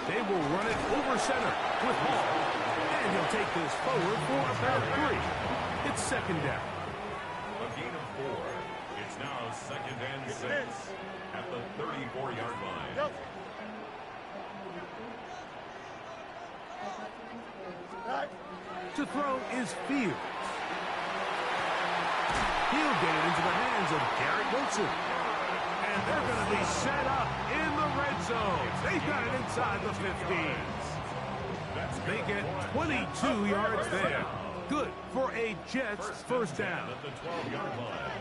They will run it over center with Hall. And he'll take this forward for about 3. It's second down. A gain of 4. It's now second and 6 at the 34-yard line. To throw is Fields. He'll get it into the hands of Garrett Wilson. And they're going to be set up in the red zone. They've got it inside the 15. They get 22 yards there. Good for a Jets first down. At the 12-yard line.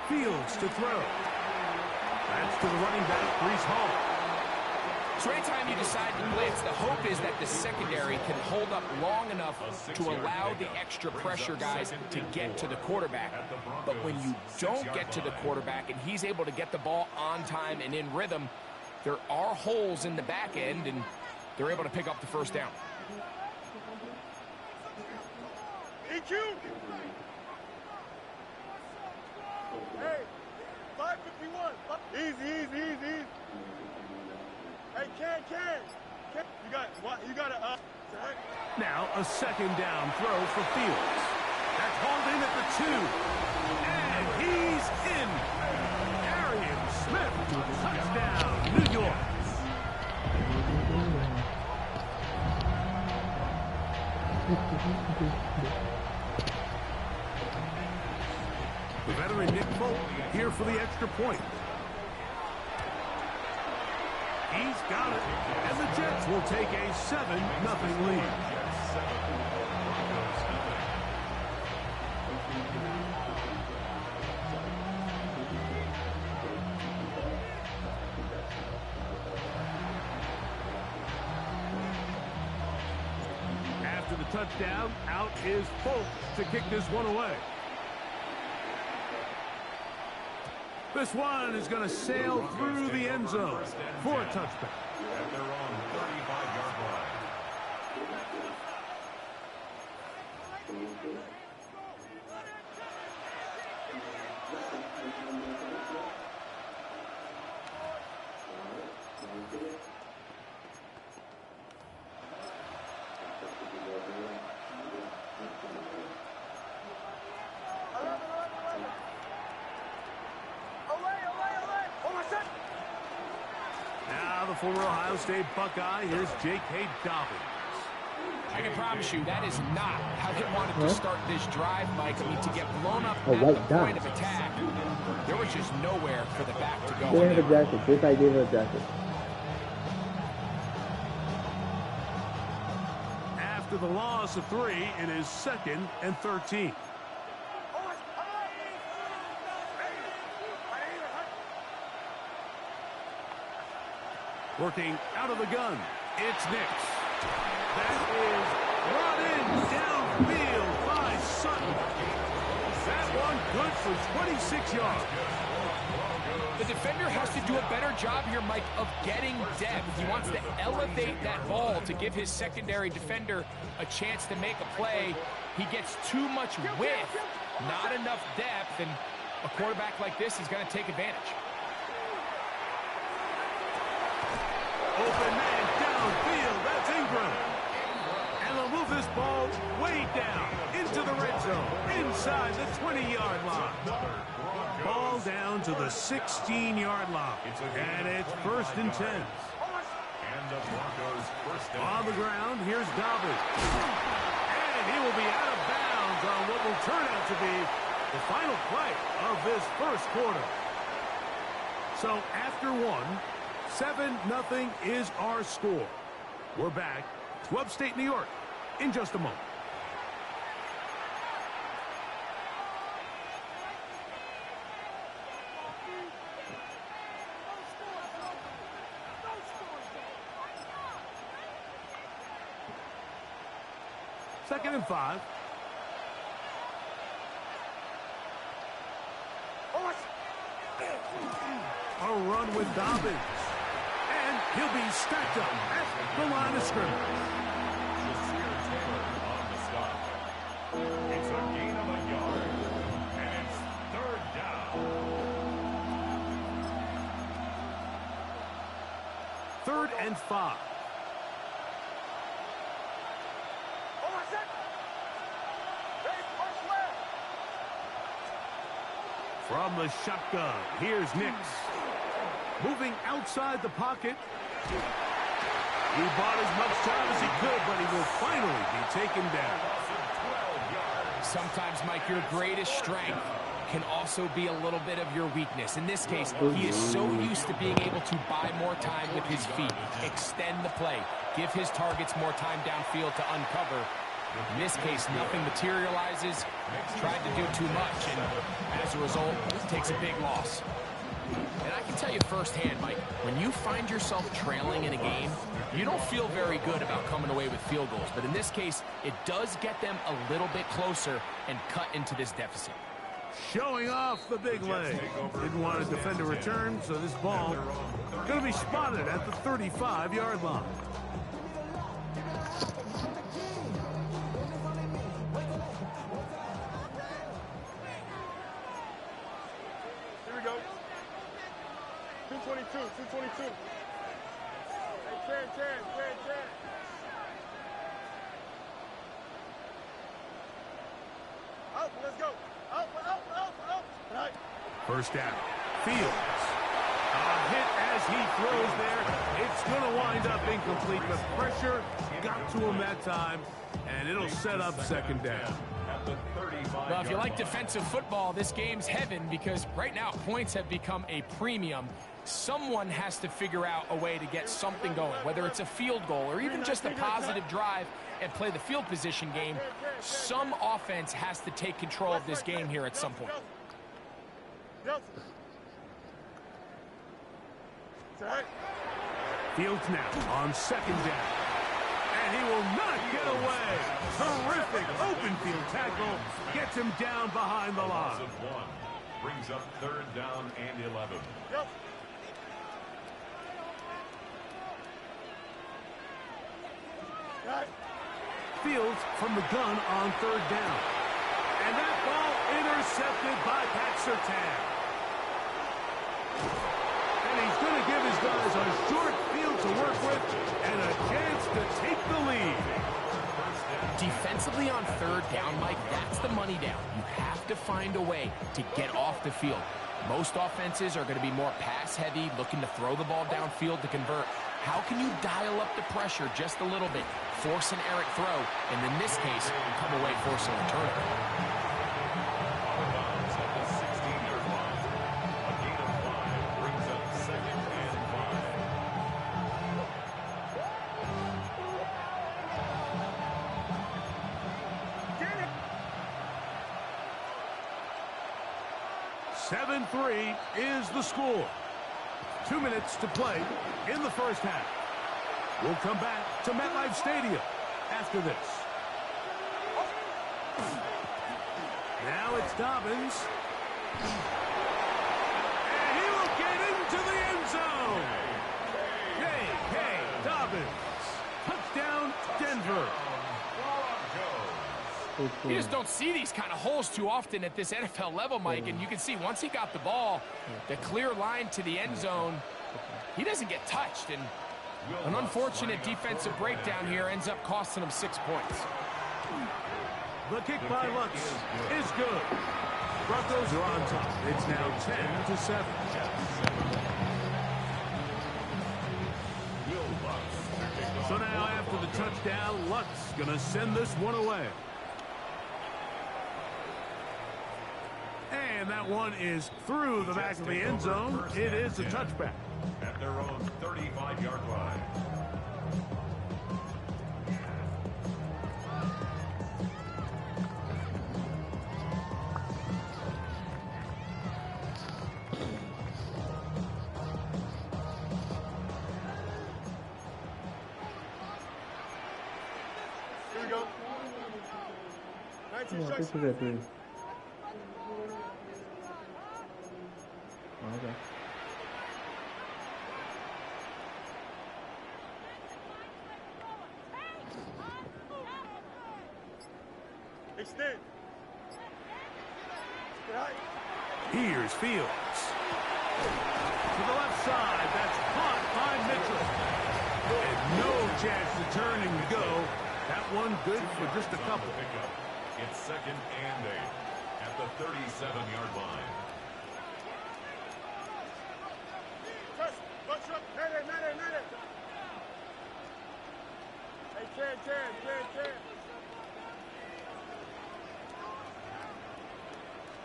Fields to throw. That's to the running back, Breece Hall. So anytime you decide to blitz, the hope is that the secondary can hold up long enough to allow the extra pressure guys to get to the quarterback. But when you don't get to the quarterback and he's able to get the ball on time and in rhythm, there are holes in the back end, and they're able to pick up the first down. EQ! Hey, 551. Easy. Hey, Ken. You got to Now a second down throw for Fields. That's hauled in at the 2. And he's in. Arian Smith, touchdown, New York. The veteran Nick Folk here for the extra point. He's got it, and the Jets will take a 7-0 lead. After the touchdown, out is Folk to kick this one away. This one is going to sail through the end zone for a touchback. At their own 35-yard line. Now the former Ohio State Buckeye, here's J.K. Dobbins. I can promise you that is not how they wanted to start this drive, Mike. I mean, to get blown up Oh, at right the point down. of attack, there was just nowhere for the back to go. They have a jacket. This I gave a jacket. After the loss of 3, it is 2nd and 13. Working out of the gun, it's Nix. That is brought in downfield by Sutton. That one good for 26 yards. The defender has to do a better job here, Mike, of getting depth. He wants to elevate that ball to give his secondary defender a chance to make a play. He gets too much width, not enough depth, and a quarterback like this is going to take advantage. Open man downfield, that's Ingram. And they'll move this ball way down into the red zone, inside the 20-yard line. Ball down to the 16-yard line. And it's 1st and 10. And the Broncos first down. On the ground, here's Dobbins. And he will be out of bounds on what will turn out to be the final play of this first quarter. So after 7-0 is our score. We're back to upstate New York in just a moment. Second and 5. A run with Dobbins. And he'll be stacked up at the line of scrimmage. On the stop. It's a gain of a yard. And it's third down. 3rd and 5. From the shotgun, here's Nix. Moving outside the pocket. He bought as much time as he could, but he will finally be taken down. Sometimes, Mike, your greatest strength can also be a little bit of your weakness. In this case, he is so used to being able to buy more time with his feet, extend the play, give his targets more time downfield to uncover. In this case, nothing materializes, tried to do too much, and as a result, takes a big loss. And I can tell you firsthand, Mike, when you find yourself trailing in a game, you don't feel very good about coming away with field goals. But in this case, it does get them a little bit closer and cut into this deficit. Showing off the big leg. Didn't want to defend a return, so this ball going to be spotted at the 35-yard line. Here we go. 222, 222. Hey, Chan. Out, let's go. Out. Right. First down. Fields. A hit as he throws there. It's going to wind up incomplete, but pressure got to him that time, and it'll set up second down. Well, if you like defensive football, this game's heaven because right now points have become a premium. Someone has to figure out a way to get something going, whether it's a field goal or even just a positive drive and play the field position game. Some offense has to take control of this game here at some point. Fields now on second down. And he will not get away. Terrific open field tackle. Gets him down behind the line. Brings up third down and 11. Yep. Fields from the gun on third down. And that ball intercepted by Pat Surtain. And he's going to give his guys a short field to work with and a chance to take the lead. Defensively on third down, Mike, that's the money down. You have to find a way to get off the field. Most offenses are going to be more pass-heavy, looking to throw the ball downfield to convert. How can you dial up the pressure just a little bit, force an errant throw, and in this case, come away forcing a turnover? Seven-3 is the score. 2 minutes to play in the first half. We'll come back to MetLife Stadium after this. Now it's Dobbins. And he will get into the end zone. J.K. Dobbins. Touchdown, Denver. You just don't see these kind of holes too often at this NFL level, Mike, and you can see once he got the ball, the clear line to the end zone, he doesn't get touched, and an unfortunate defensive breakdown here ends up costing him 6 points. The kick by Lutz is good. Broncos are on top. It's now 10-7. So now after the touchdown, Lutz gonna send this one away. And that one is through the back of the end zone. It is a touchback. At their own 35-yard line. Here we go. 19 This seconds. is a three. Okay. Extend. Right. Here's Fields. To the left side. That's caught by Mitchell. And no chance to turn and go. That one good for just a couple. It's 2nd and 8 at the 37-yard line. Madden. Hey, Ken.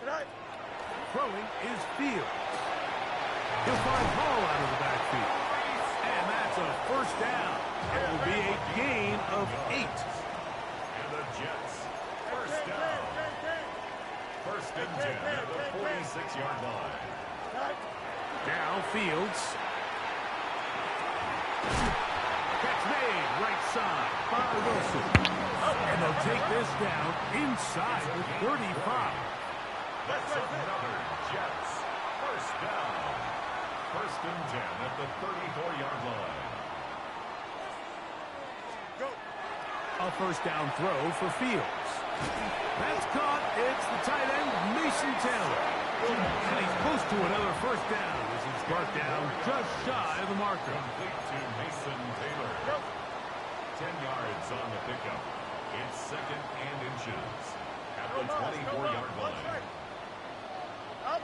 Right. Throwing is Fields. He'll find Hall out of the backfield. And that's a first down. It will be a gain of 8. And the Jets, first down. 1st and 10 at the 46-yard line. Now Fields. Catch made, right side by Wilson. And they'll take this down inside the 35. That's another Jets, first down. 1st and 10 at the 34-yard line. Go. A first down throw for Fields. That's caught. It's the tight end, Mason Taylor. And he's close to another first down as he's brought down just shy of the marker. Complete to Mason Taylor. 10 yards on the pickup. It's 2nd and inches at the 24-yard line. Up.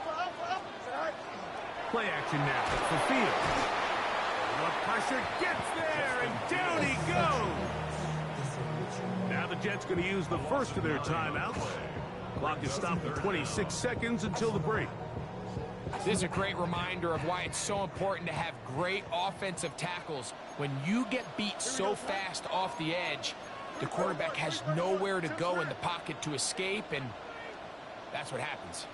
Play action now for Fields. What pressure gets there, and down he goes. Now the Jets going to use the first of their timeouts. Clock is stopped at 26 seconds until the break. This is a great reminder of why it's so important to have great offensive tackles. When you get beat so fast off the edge, the quarterback has nowhere to go in the pocket to escape, and that's what happens.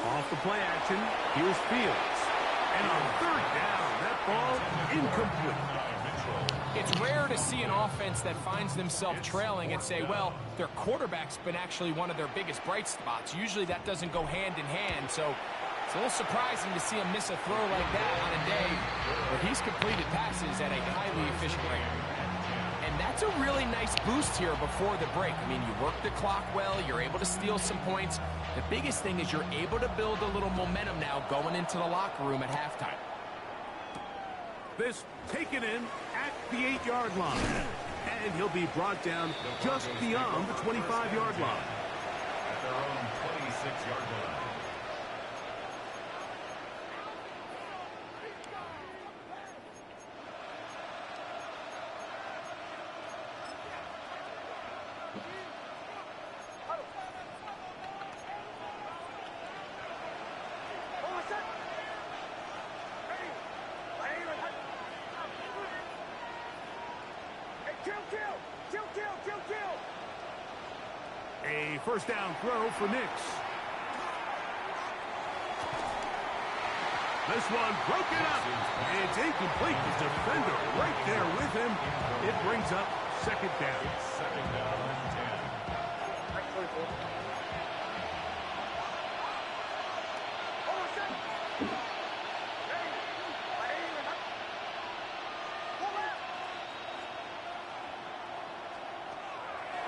Off the play action, here's Fields. And on 3rd down, that ball incomplete. It's rare to see an offense that finds themselves trailing and say, well, their quarterback's been actually one of their biggest bright spots. Usually that doesn't go hand in hand, so it's a little surprising to see him miss a throw like that on a day where he's completed passes at a highly efficient rate. And that's a really nice boost here before the break. I mean, you work the clock well, you're able to steal some points. The biggest thing is you're able to build a little momentum now going into the locker room at halftime. This taken in at the 8-yard line. And he'll be brought down just beyond the 25-yard line. At their own 26-yard line. A first down throw for Nix. This one broken up. It's incomplete. The defender right there with him. It brings up 2nd down. 2nd down and 10.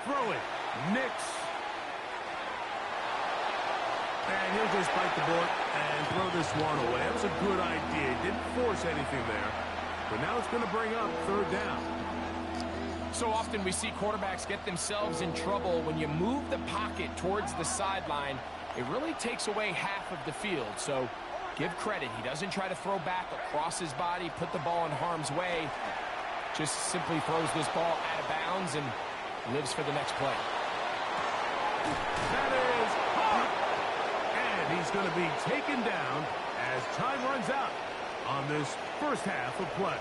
Throw it. Nix. And he'll just bite the bullet and throw this one away. That was a good idea. Didn't force anything there. But now it's going to bring up 3rd down. So often we see quarterbacks get themselves in trouble when you move the pocket towards the sideline. It really takes away half of the field. So give credit. He doesn't try to throw back across his body, put the ball in harm's way. Just simply throws this ball out of bounds and lives for the next play. That is caught. And he's going to be taken down as time runs out on this first half of play.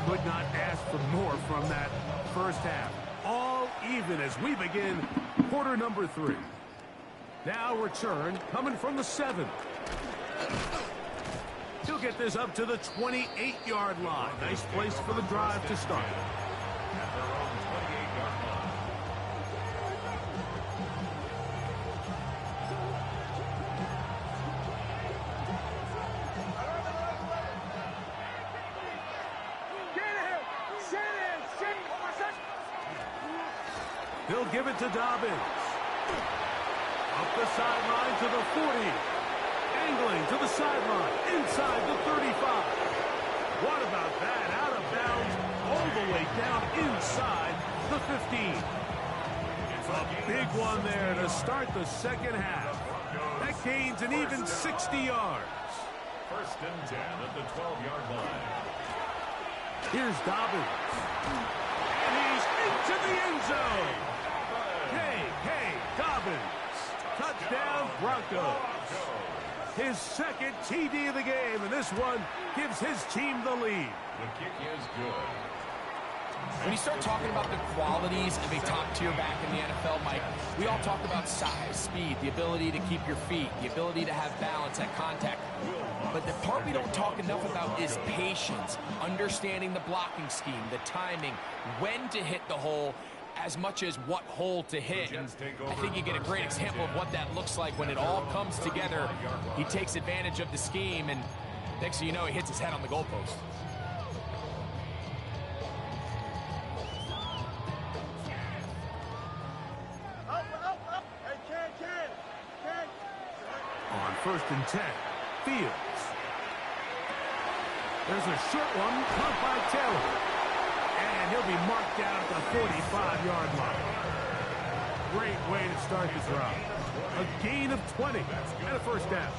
Could not ask for more from that first half. All even as we begin quarter number 3. Now return coming from the 7. He'll get this up to the 28-yard line. Nice place for the drive to start. At their own 28-yard line. He'll give it to Dobbins. Up the sideline to the 40. Angling to the sideline. Inside the 35. What about that? Out of bounds. All the way down inside the 15. A big one there to start the second half. That gains an even 60 yards. First and 10 at the 12-yard line. Here's Dobbins. And he's into the end zone. Hey, Dobbins. Touchdown, Broncos. His second TD of the game, and this one gives his team the lead. The kick is good. When you start talking about the qualities of a top-tier back in the NFL, Mike, we all talk about size, speed, the ability to keep your feet, the ability to have balance at contact. But the part we don't talk enough about is patience, understanding the blocking scheme, the timing, when to hit the hole, as much as what hole to hit. And I think you get a great example of what that looks like when it all comes together. He takes advantage of the scheme, and next thing you know, he hits his head on the goalpost. On first and 10, Fields. There's a short one, caught by Taylor. And he'll be marked down at the 45-yard line. Great way to start the drive. A gain of 20 and a first down.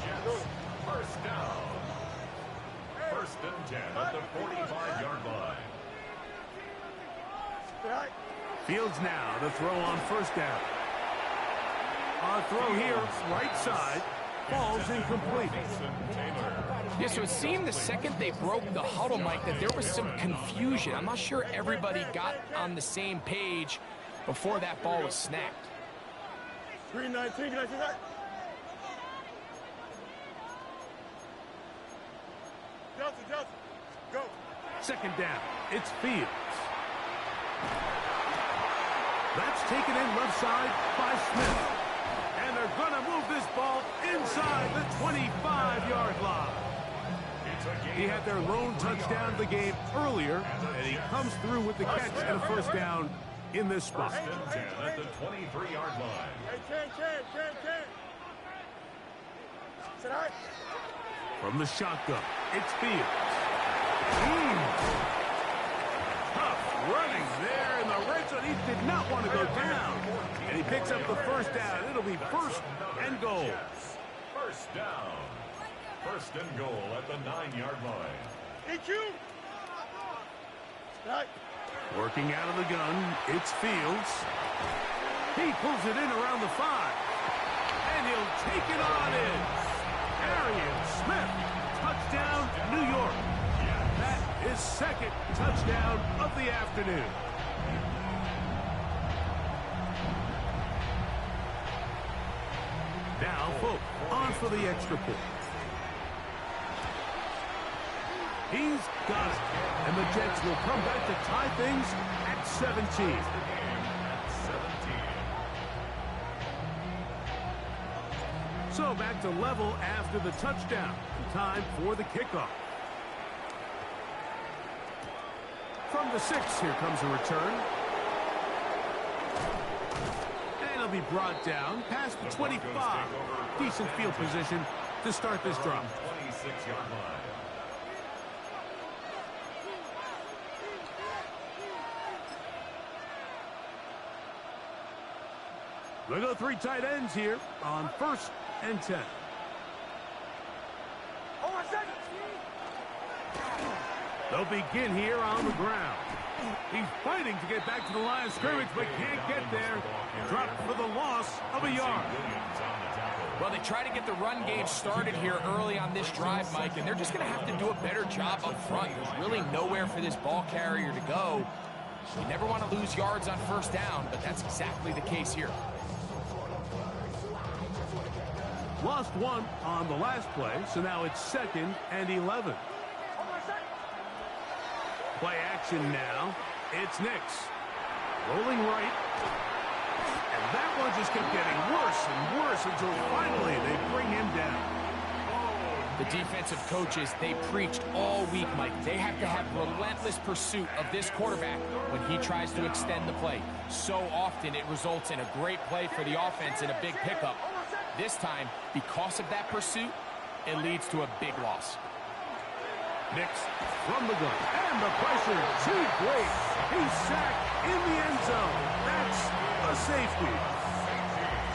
First down. First and 10 at the 45-yard line. Fields now to throw on first down. On throw here, right side, falls incomplete. Yeah, so it seemed the second they broke the huddle, Mike, that there was some confusion. I'm not sure everybody got on the same page before that ball was snapped. 319, can I see that? Justin, go. Second down, it's Fields. That's taken in left side by Smith. And they're going to move this ball inside the 25-yard line. He had their lone touchdown of the game earlier, and he comes through with the catch and a first down in this spot. First and 10 at the 23-yard line. Hey, Ken. Sit out. From the shotgun, it's Fields. Tough running there in the red zone. He did not want to go down. And he picks up the first down. It'll be first and goal. First down. First and goal at the 9-yard line. EQ. Right. Working out of the gun, it's Fields. He pulls it in around the 5. And he'll take it on in. Arian Smith, touchdown, New York. That is second touchdown of the afternoon. Now, Folk on for the extra point. He's got it. And the Jets will come back to tie things at 17. So back to level after the touchdown. Time for the kickoff. From the 6, here comes a return. And it'll be brought down past the 25. Decent field position to start this drive. 26-yard line. They go 3 tight ends here on first and 10. They'll begin here on the ground. He's fighting to get back to the line of scrimmage, but can't get there. Dropped for the loss of a yard. Well, they try to get the run game started here early on this drive, Mike, and they're just going to have to do a better job up front. There's really nowhere for this ball carrier to go. You never want to lose yards on first down, but that's exactly the case here. Lost one on the last play, so now it's 2nd and 11. Play action now. It's Nix. Rolling right. And that one just kept getting worse and worse until finally they bring him down. The defensive coaches, they preached all week, Mike. They have to have relentless pursuit of this quarterback when he tries to extend the play. So often it results in a great play for the offense and a big pickup. This time, because of that pursuit, it leads to a big loss. Nix from the gun. And the pressure too great. He's sacked in the end zone. That's a safety.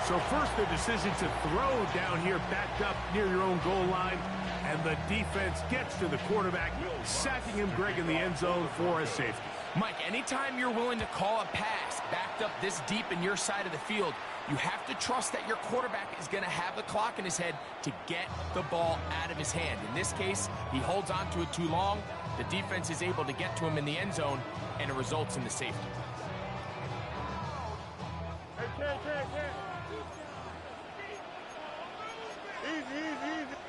So first the decision to throw down here backed up near your own goal line. And the defense gets to the quarterback, sacking him, Greg, in the end zone for a safety. Mike, anytime you're willing to call a pass backed up this deep in your side of the field, you have to trust that your quarterback is going to have the clock in his head to get the ball out of his hand. In this case, he holds on to it too long. The defense is able to get to him in the end zone, and it results in the safety. Easy.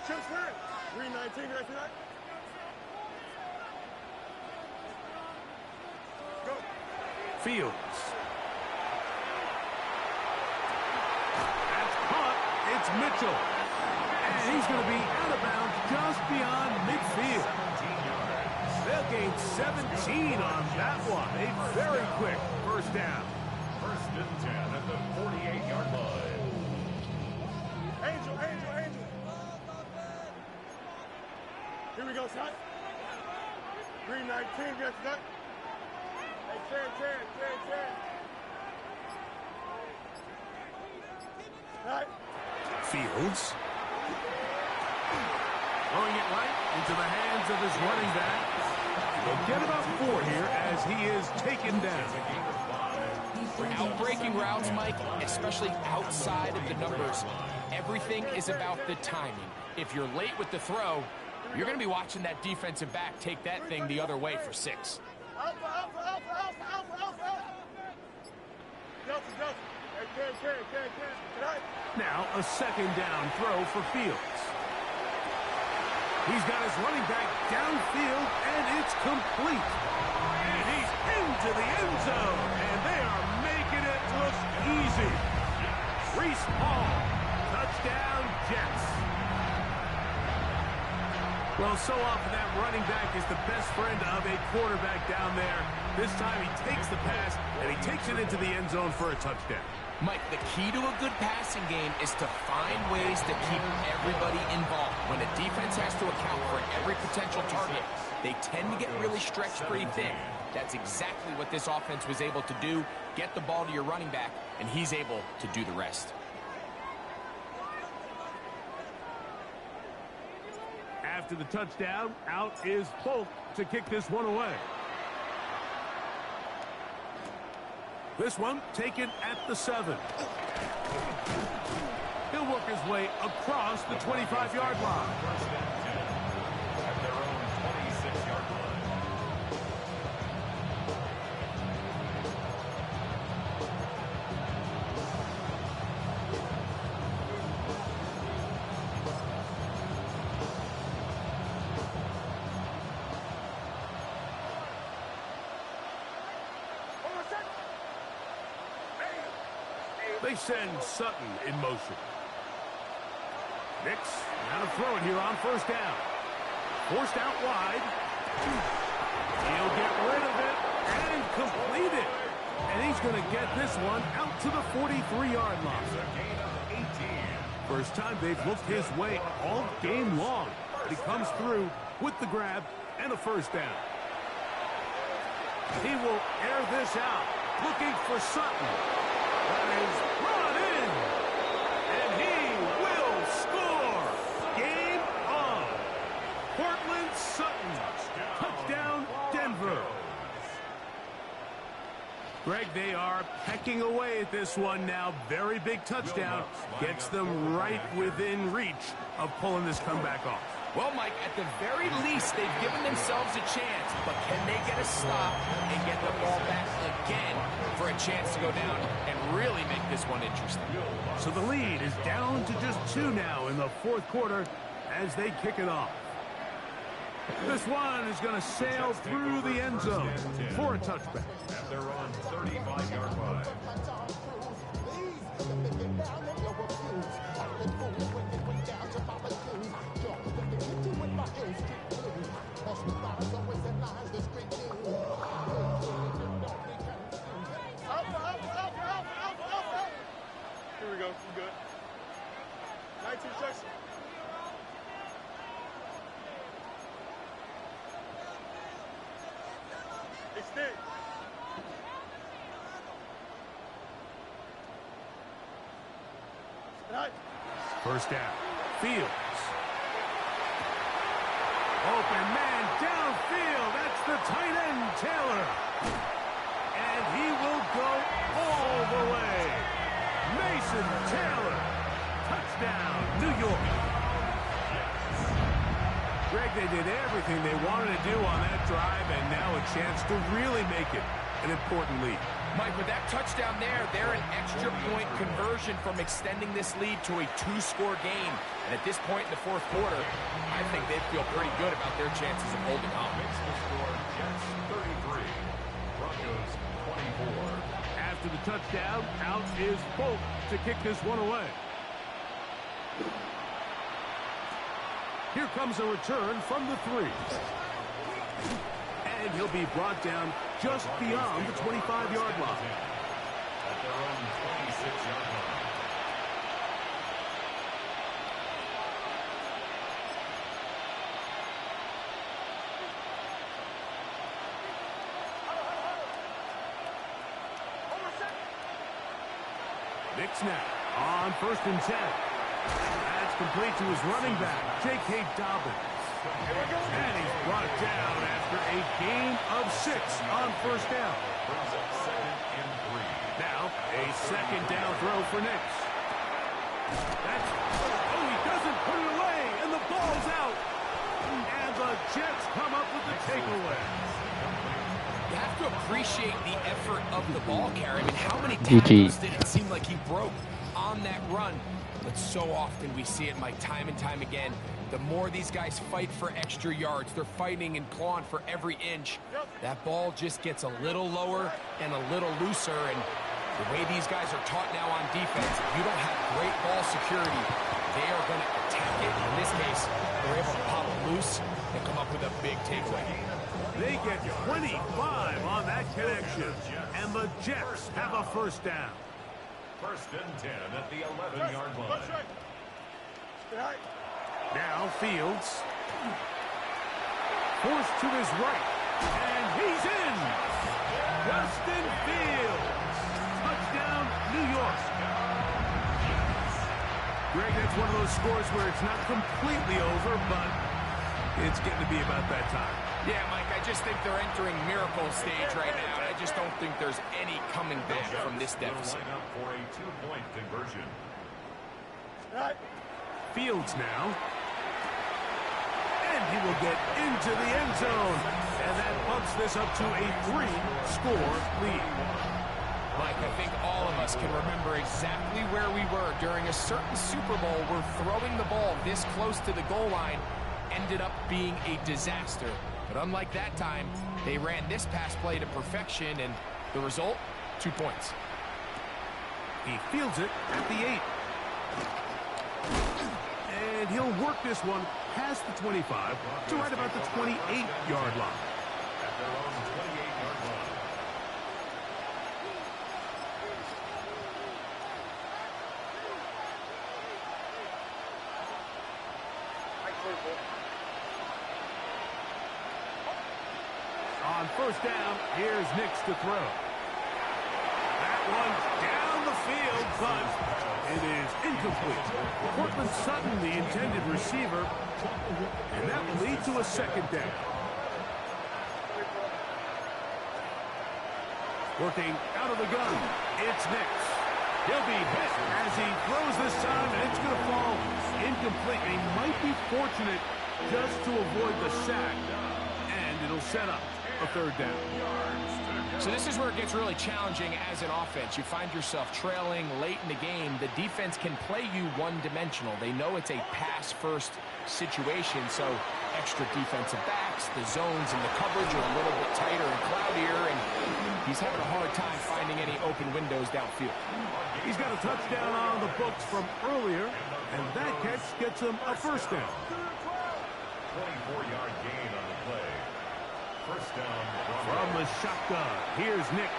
Chip square. 319 right tonight. Go. Fields. That's caught. It's Mitchell. And he's going to be out of bounds just beyond midfield. They'll gain 17 on that one. A very quick first down. 1st and 10 at the 48-yard line. Angel. Here we go, son. 319, get that. Hey, 10. Right. Fields. Throwing it right into the hands of his running back. They'll get about 4 here as he is taken down. For outbreaking routes, Mike, especially outside of the numbers, everything is about the timing. If you're late with the throw, you're going to be watching that defensive back take that thing the other way for 6. Alpha. Delta. Hey, 10. Now a 2nd down throw for Fields. He's got his running back downfield, and it's complete. And he's into the end zone, and they are making it look easy. Reese Hall, touchdown Jets. Well, so often that running back is the best friend of a quarterback down there. This time he takes the pass, and he takes it into the end zone for a touchdown. Mike, the key to a good passing game is to find ways to keep everybody involved. When a defense has to account for every potential target, they tend to get really stretched pretty thin. That's exactly what this offense was able to do. Get the ball to your running back, and he's able to do the rest. After the touchdown, out is Polk to kick this one away. This one taken at the 7. He'll work his way across the 25-yard line. 1st and 10 at their own 26-yard line. They send Sutton in motion. Nix, now to throw it here on 1st down. Forced out wide. He'll get rid of it and complete it. And he's going to get this one out to the 43-yard line. First time they've looked his way all game long. But he comes through with the grab and a 1st down. He will air this out, looking for Sutton. That is brought in, and he will score. Game on. Portland Sutton. Touchdown, Denver. Greg, they are pecking away at this one now. Very big touchdown. Gets them right within reach of pulling this comeback off. Well, Mike, at the very least, they've given themselves a chance. But can they get a stop and get the ball back again for a chance to go down and really make this one interesting? So the lead is down to just 2 now in the fourth quarter as they kick it off. This one is going to sail through the end zone for a touchback. At their own 35-yard line. Here we go. We good. 19 seconds. Extend. Right. First down. Fields. Open man downfield. That's the tight end, Taylor. And he will go all the way. Mason Taylor. Touchdown, New York. Greg, they did everything they wanted to do on that drive, and now a chance to really make it an important lead. Mike, with that touchdown there, they're an extra point conversion from extending this lead to a 2-score game. And at this point in the fourth quarter, I think they feel pretty good about their chances of holding on. Makes the score Jets 33, Broncos 24. After the touchdown, out is Folk to kick this one away. Here comes a return from the 3. And he'll be brought down just beyond the 25-yard line. At their own 26-yard line. Knicks now on 1st and 10. That's complete to his running back, J.K. Dobbins. And he's brought down after a gain of 6 on 1st down. Brings up 2nd and 3. Now, a 2nd down throw for Knicks. That's, oh, he doesn't put it away, and the ball's out. And the Jets come up with the takeaway. You have to appreciate the effort of the ball carrier. I mean, how many tackles did it seem like he broke on that run? But so often we see it, Mike, time and time again. The more these guys fight for extra yards, they're fighting and clawing for every inch. That ball just gets a little lower and a little looser. And the way these guys are taught now on defense, if you don't have great ball security, they are going to attack it. In this case, they're able to pop it loose and come up with a big takeaway. They get 25 on that connection, and the Jets have a 1st down. 1st and 10 at the 11-yard line. Right. Now Fields. Forced to his right, and he's in. Justin Fields. Touchdown, New York. Greg, that's one of those scores where it's not completely over, but it's getting to be about that time. Yeah, Mike, I just think they're entering miracle stage right now, and I just don't think there's any coming back from this deficit. Line up for a 2-point conversion. Right. Fields now. And he will get into the end zone. And that bumps this up to a 3-score lead. Mike, I think all of us can remember exactly where we were during a certain Super Bowl where throwing the ball this close to the goal line ended up being a disaster. But unlike that time, they ran this pass play to perfection, and the result, 2 points. He fields it at the 8. And he'll work this one past the 25 to right about the 28-yard line. At their own 28-yard line. On 1st down, here's Knicks to throw. That one down the field, but it is incomplete. Cortland Sutton, the intended receiver, and that will lead to a 2nd down. Working out of the gun, it's Knicks. He'll be hit as he throws this time, and it's going to fall incomplete. He might be fortunate just to avoid the sack, and it'll set up a third down. So this is where it gets really challenging as an offense. You find yourself trailing late in the game. The defense can play you one-dimensional. They know it's a pass-first situation, so extra defensive backs, the zones and the coverage are a little bit tighter and cloudier, and he's having a hard time finding any open windows downfield. He's got a touchdown on the books from earlier, and that catch gets him a first down. 24-yard gain on the play. First down from the shotgun. Here's Nix.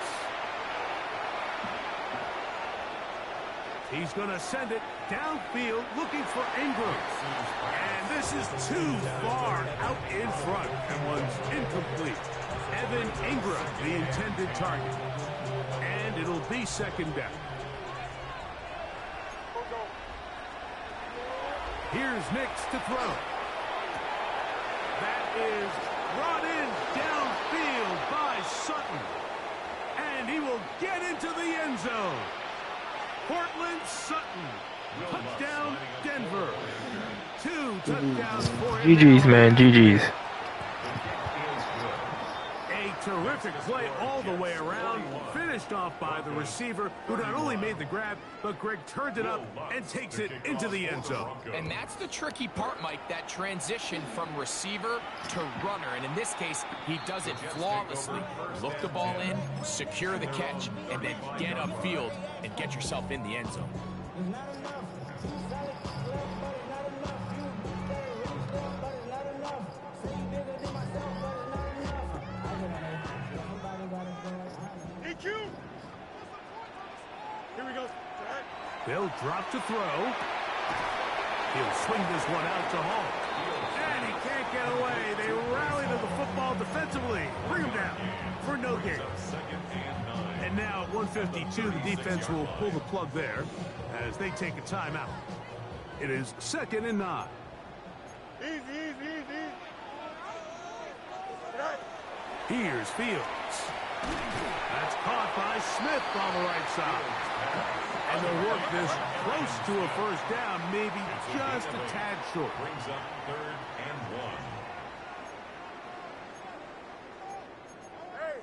He's going to send it downfield looking for Ingram. And this is too far out in front. And one's incomplete. Evan Ingram, the intended target. And it'll be second down. Here's Nix to throw. That is brought in downfield by Sutton. And he will get into the end zone. Portland Sutton. Touchdown, Denver. 2 touchdowns for him. GG's, man. GG's. A terrific play all the way around. Finished off by the receiver, who not only made the grab, but Greg turned it up and takes it into the end zone. And that's the tricky part, Mike, that transition from receiver to runner. And in this case, he does it flawlessly. Look the ball in, secure the catch, and then get upfield and get yourself in the end zone. Here we go. They'll drop to throw. He'll swing this one out to Hall. And he can't get away. They rally to the football defensively. Bring him down for no gain. And now at 152, the defense will pull the plug there as they take a timeout. It is 2nd and 9. Easy. Here's Fields. That's caught by Smith on the right side. And they'll work this close to a first down, maybe just a tad short. Brings up 3rd and 1. Hey,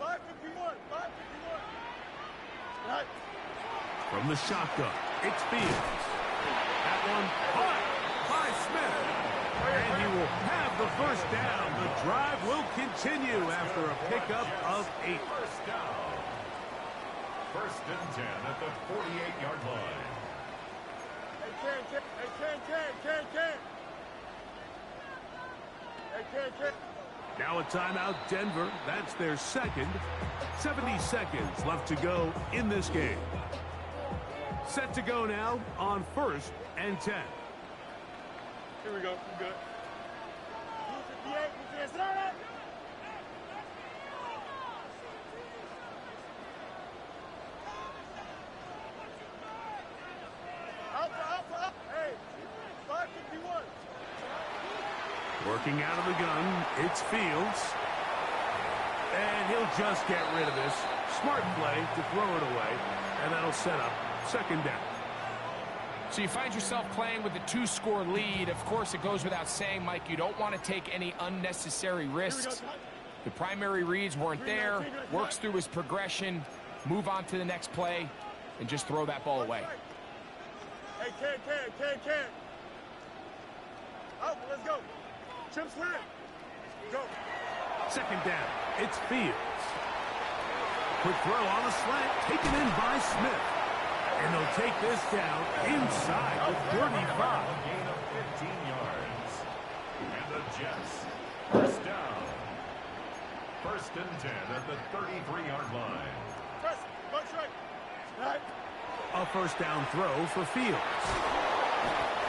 551. From the shotgun, it's Fields. That one caught by Smith. And he will have the first down. The drive will continue after a pickup of 8. First down. 1st and 10 at the 48-yard line. Hey, Now a timeout, Denver. That's their second. 70 seconds left to go in this game. Set to go now on 1st and 10. Here we go. I'm good. Up. Hey, 551. Working out of the gun, it's Fields. And he'll just get rid of this. Smart play to throw it away. And that'll set up 2nd down. So you find yourself playing with a 2-score lead. Of course, it goes without saying, Mike, you don't want to take any unnecessary risks. The primary reads weren't there. Works through his progression. Move on to the next play. And just throw that ball away. Hey, can. Up, let's go. Chip slant. Go. 2nd down. It's Fields. Quick throw on the slant. Taken in by Smith. And they'll take this down inside the 35. Gain of 15 yards. And the Jets. First down. 1st and 10 at the 33-yard line. Press. Go straight. Right. A first down throw for Fields.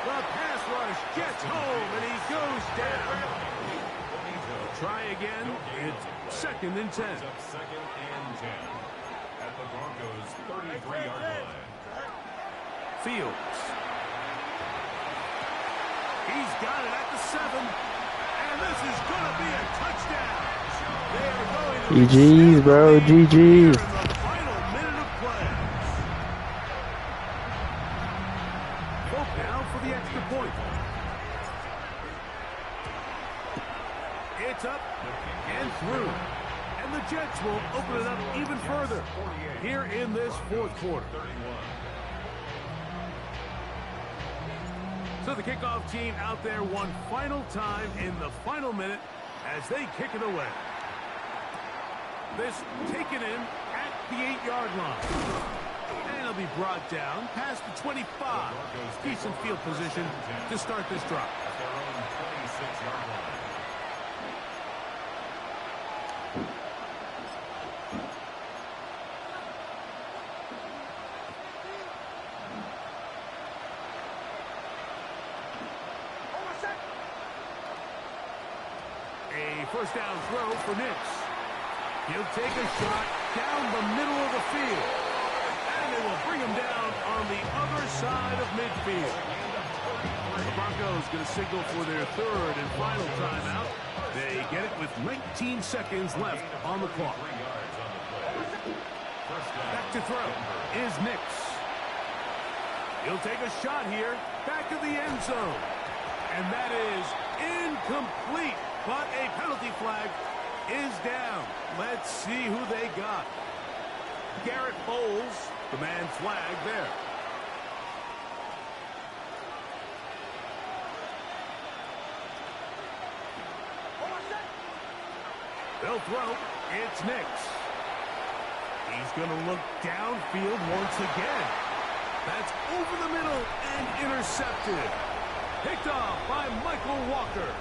The pass rush gets home, and he goes down. Try again. It's 2nd and 10. Up 2nd and 10 at the Broncos' 33-yard line. Fields. He's got it at the 7. And this is going to be a touchdown. They are going to GG's, bro. GG's. the final minute of play. Hope now for the extra point. And the Jets will open it up even further here in this fourth quarter. So the kickoff team out there one final time in the final minute as they kick it away. This taken in at the 8-yard line. And it'll be brought down past the 25. Decent field position to start this drive. At their own 26-yard line. A first down throw for Nix. He'll take a shot down the middle of the field. And they will bring him down on the other side of midfield. The Broncos going to signal for their third and final timeout. They get it with 19 seconds left on the clock. Back to throw is Nix. He'll take a shot here, back of the end zone. And that is incomplete, but a penalty flag is down. Let's see who they got. Garrett Bowles, the man flagged there. They'll throw. It's Nix. He's going to look downfield once again. That's over the middle and intercepted. Picked off by Michael Walker.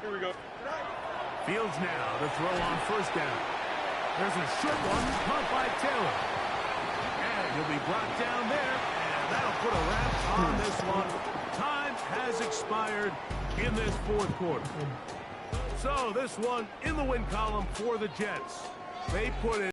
Here we go. Fields now to throw on first down. There's a short one caught by Taylor. And he'll be brought down there, and that'll put a wrap on this one. Time has expired in this fourth quarter. So this one in the win column for the Jets. They put it